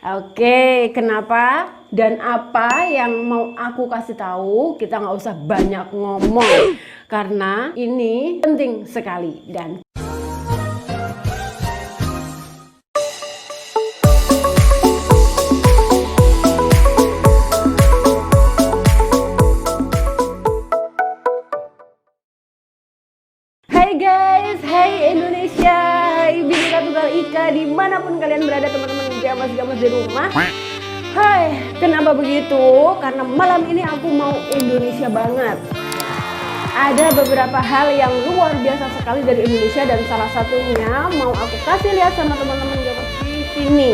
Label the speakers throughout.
Speaker 1: Oke, kenapa dan apa yang mau aku kasih tahu? Kita nggak usah banyak ngomong karena ini penting sekali. Dan hai guys, hai Indonesia, hai Bineka Tunggal Ika, dimanapun kalian berada teman-teman gamas-gamas di rumah. Hai, kenapa begitu? Karena malam ini aku mau Indonesia banget. Ada beberapa hal yang luar biasa sekali dari Indonesia dan salah satunya mau aku kasih lihat sama teman-teman gamas di sini.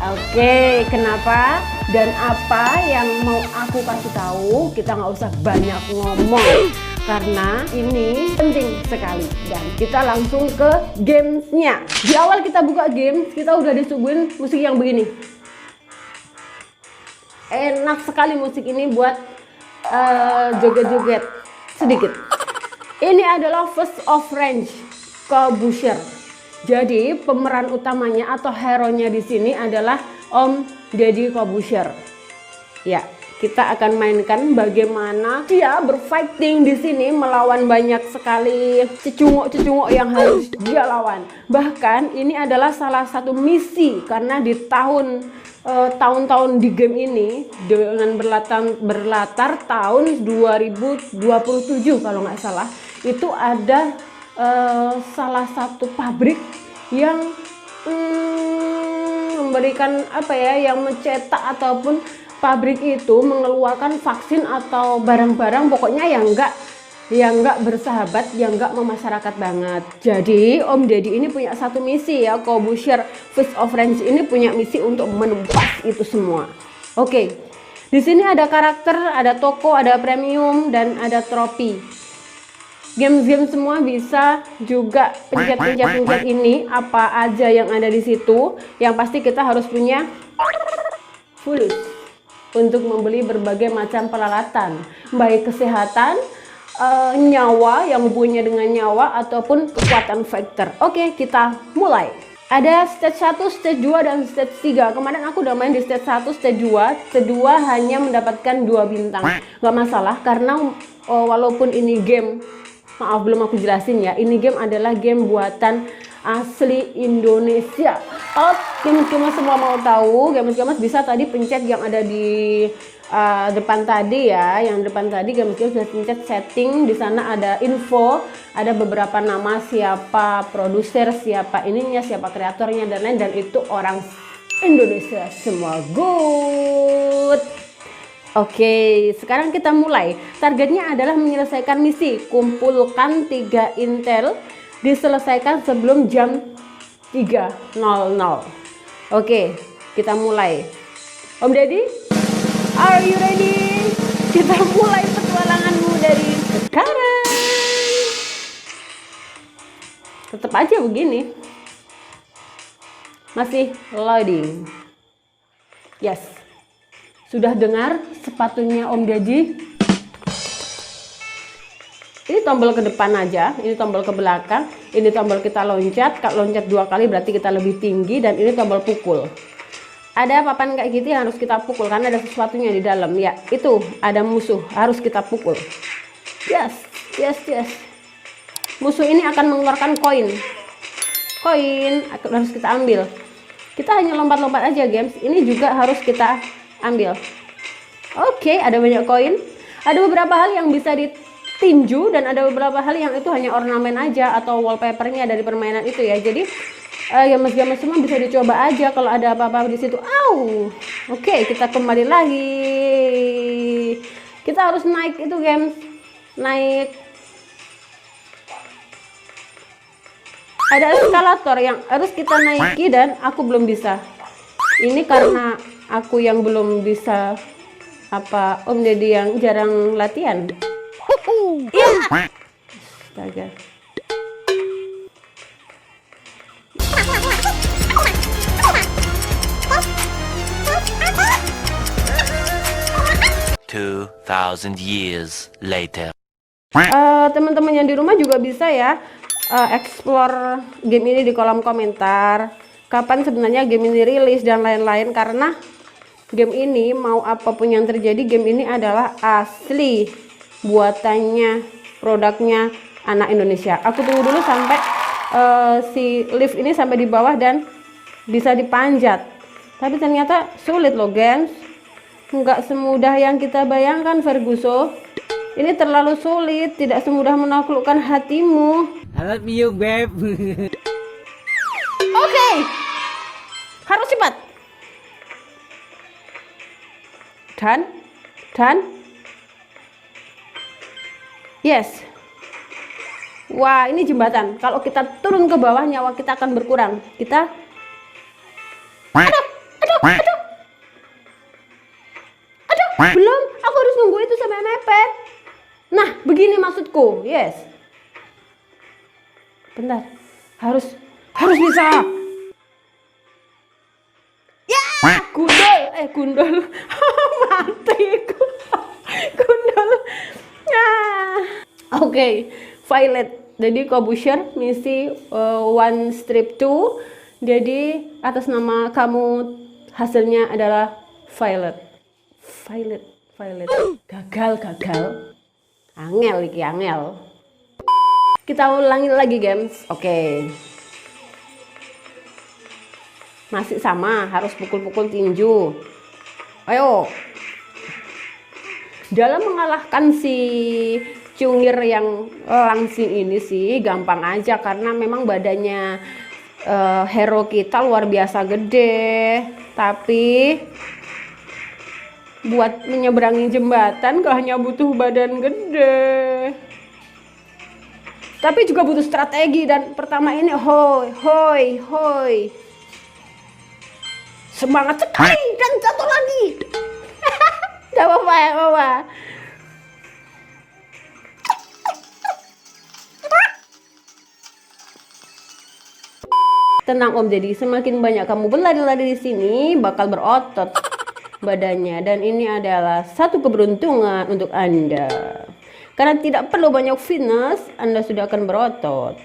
Speaker 1: Oke, kenapa dan apa yang mau aku kasih tahu? Kita nggak usah banyak ngomong karena ini penting sekali. Dan kita langsung ke gamesnya. Di awal kita buka games, kita udah disuguhin musik yang begini. Enak sekali musik ini buat joget-joget sedikit. Ini adalah First of Range Kobusher. Jadi pemeran utamanya atau hero-nya di sini adalah Om Deddy Kobusher. Ya, kita akan mainkan bagaimana dia berfighting di sini melawan banyak sekali cecunguk-cecunguk yang harus dia lawan. Bahkan ini adalah salah satu misi karena di tahun-tahun di game ini dengan berlatar tahun 2027 kalau nggak salah, itu ada salah satu pabrik yang memberikan yang mencetak ataupun pabrik itu mengeluarkan vaksin atau barang-barang pokoknya yang enggak bersahabat, yang enggak memasyarakat banget. Jadi Om Deddy ini punya satu misi ya, Kobusher First of Range ini punya misi untuk menumpas itu semua. Oke. Di sini ada karakter, ada toko, ada premium dan ada trofi. Game-game semua bisa juga pencet-pencet ini apa aja yang ada di situ. Yang pasti kita harus punya fulus untuk membeli berbagai macam peralatan, baik kesehatan, nyawa yang hubungannya dengan nyawa ataupun kekuatan fighter. Oke, kita mulai. Ada stage 1, stage 2 dan stage 3. Kemarin aku udah main di stage 1, stage 2. Stage 2 hanya mendapatkan 2 bintang. Gak masalah karena walaupun ini game, maaf belum aku jelasin ya, ini game adalah game buatan asli Indonesia. Games-games semua mau tahu, games-games bisa tadi pencet yang ada di depan tadi ya, yang depan tadi games-games bisa pencet setting. Di sana ada info, ada beberapa nama, siapa produser, siapa ininya, siapa kreatornya dan lain, dan itu orang Indonesia semua. Good. Oke, sekarang kita mulai. Targetnya adalah menyelesaikan misi. Kumpulkan 3 intel, diselesaikan sebelum jam 3.00. Oke, kita mulai. Om Deddy, are you ready? Kita mulai petualanganmu dari sekarang. Tetap aja begini. Masih loading. Yes. Sudah dengar sepatunya Om Deddy? Ini tombol ke depan aja, ini tombol ke belakang, ini tombol kita loncat. Kalau loncat 2 kali berarti kita lebih tinggi, dan ini tombol pukul. Ada papan kayak gitu yang harus kita pukul karena ada sesuatunya di dalam. Ya, itu ada musuh, harus kita pukul. Yes. Musuh ini akan mengeluarkan koin. Koin harus kita ambil. Kita hanya lompat-lompat aja, games. Ini juga harus kita ambil. Oke, ada banyak koin. Ada beberapa hal yang bisa ditinju dan ada beberapa hal yang itu hanya ornamen aja atau wallpapernya dari permainan itu ya. Jadi games-games semua bisa dicoba aja kalau ada apa-apa di situ. Oke, kita kembali lagi. Kita harus naik itu, games. Naik. Ada eskalator yang harus kita naiki dan aku belum bisa. Ini karena aku yang belum bisa, Om Deddy yang jarang latihan. Iya. Astaga.
Speaker 2: Thousand years later.
Speaker 1: Teman-teman yang di rumah juga bisa ya explore game ini di kolom komentar. kapan sebenarnya game ini rilis dan lain-lain, karena game ini mau apapun yang terjadi, game ini adalah asli buatannya, produknya anak Indonesia. Aku tunggu dulu sampai si lift ini sampai di bawah dan bisa dipanjat. Tapi ternyata sulit loh guys, nggak semudah yang kita bayangkan Ferguson. Ini terlalu sulit, tidak semudah menaklukkan hatimu.
Speaker 3: I love you, babe.
Speaker 1: Oke, harus cepat. Dan, yes. Wah, ini jembatan. Kalau kita turun ke bawah, nyawa kita akan berkurang. Kita, aduh, belum. Aku harus nunggu itu sampai mepet. Nah, begini maksudku. Yes. Bentar, harus bisa. Ya, gundul. Mati. Gundul. Nah. Oke, Violet. Jadi Kobusher misi 1 strip 2. Jadi atas nama kamu hasilnya adalah Violet. Gagal. Angel iki, angel. Kita ulangi lagi games. Oke. Masih sama, harus pukul-pukul tinju. Ayo. Dalam mengalahkan si cungir yang langsing ini sih gampang aja, karena memang badannya hero kita luar biasa gede. Tapi buat menyeberangi jembatan gak hanya butuh badan gede, tapi juga butuh strategi. Dan pertama ini hoi, semangat sekali dan jatuh lagi. Gak apa-apa. Tenang Om, jadi semakin banyak kamu berlari-lari di sini bakal berotot badannya, dan ini adalah satu keberuntungan untuk Anda. Karena tidak perlu banyak fitness, Anda sudah akan berotot.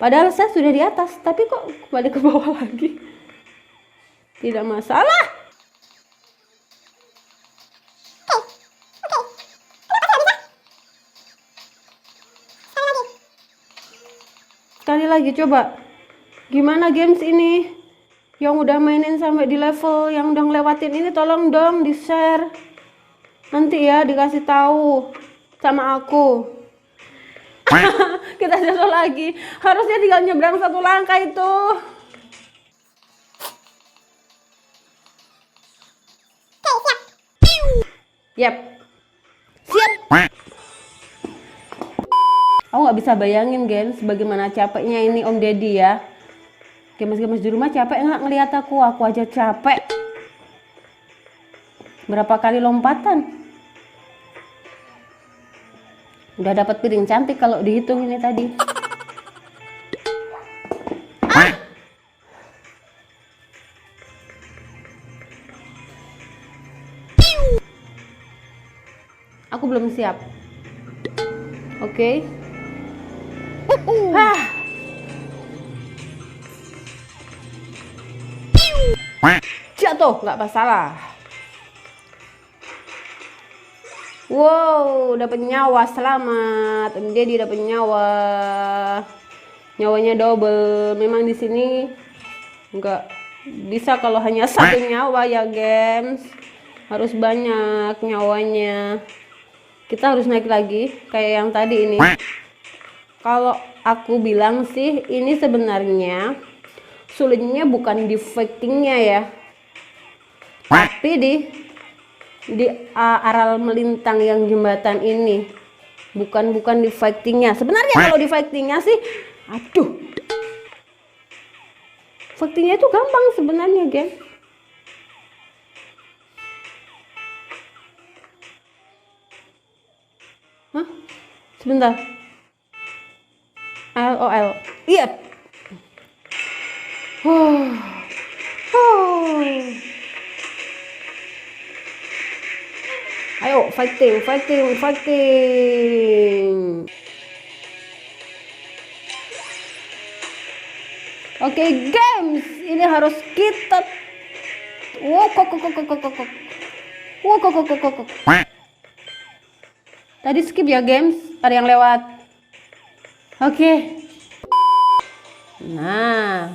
Speaker 1: Padahal saya sudah di atas, tapi kok kembali ke bawah lagi. Tidak masalah. Sekali lagi coba. Gimana games ini? Yang udah mainin sampai di level yang udah ngelewatin ini, tolong dong di share. Nanti ya dikasih tahu sama aku. Kita jatuh lagi. Harusnya tinggal nyebrang satu langkah itu. Yap. Siap. Aku nggak bisa bayangin guys, bagaimana capeknya ini Om Deddy ya. Gemes-gemes di rumah capek nggak ngeliat aku aja capek. Berapa kali lompatan. Udah dapat piring cantik kalau dihitung ini tadi. Aku belum siap. Oke. Jatuh, nggak masalah. Wow, dapat nyawa, selamat. Om Deddy dapat nyawa. Nyawanya double. Memang di sini nggak bisa kalau hanya satu nyawa ya, games. Harus banyak nyawanya. Kita harus naik lagi kayak yang tadi ini. Kalau aku bilang sih, ini sebenarnya sulitnya bukan di fightingnya ya, tapi di aral melintang yang jembatan ini. Bukan di fightingnya. Sebenarnya kalau di fightingnya sih, aduh, fightingnya itu gampang sebenarnya, guys. Hah? Sebentar. LOL. Iya. Ayo, fighting. Oke, games, ini harus kita Tadi skip ya, games. Ada yang lewat. Oke. Nah,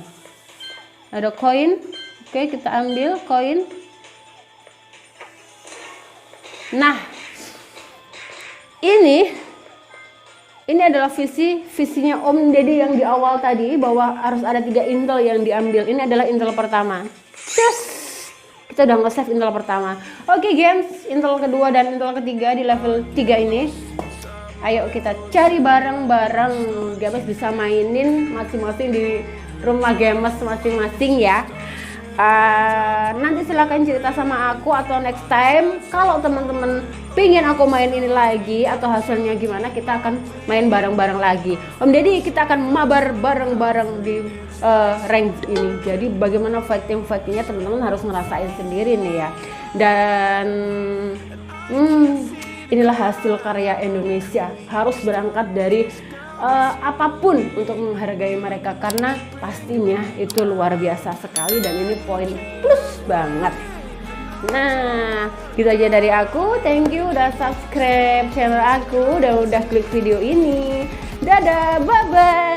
Speaker 1: ada koin. Oke, kita ambil koin. Nah, ini adalah visinya Om Deddy yang di awal tadi, bahwa harus ada 3 intel yang diambil. Ini adalah intel pertama. Terus kita udah nge-save intel pertama. Oke, games, intel kedua dan intel ketiga di level 3 ini. Ayo kita cari bareng-bareng. Games bisa mainin masing-masing di rumah games masing-masing ya. Nanti silahkan cerita sama aku, atau next time kalau teman-teman pingin aku main ini lagi atau hasilnya gimana, kita akan main bareng-bareng lagi. Om Deddy, kita akan mabar bareng-bareng di rank ini. Jadi bagaimana fightingnya teman-teman harus ngerasain sendiri nih ya. Dan inilah hasil karya Indonesia. Harus berangkat dari apapun untuk menghargai mereka, karena pastinya itu luar biasa sekali dan ini poin plus banget. Nah, gitu aja dari aku. Thank you udah subscribe channel aku dan udah klik video ini. Dadah, bye bye.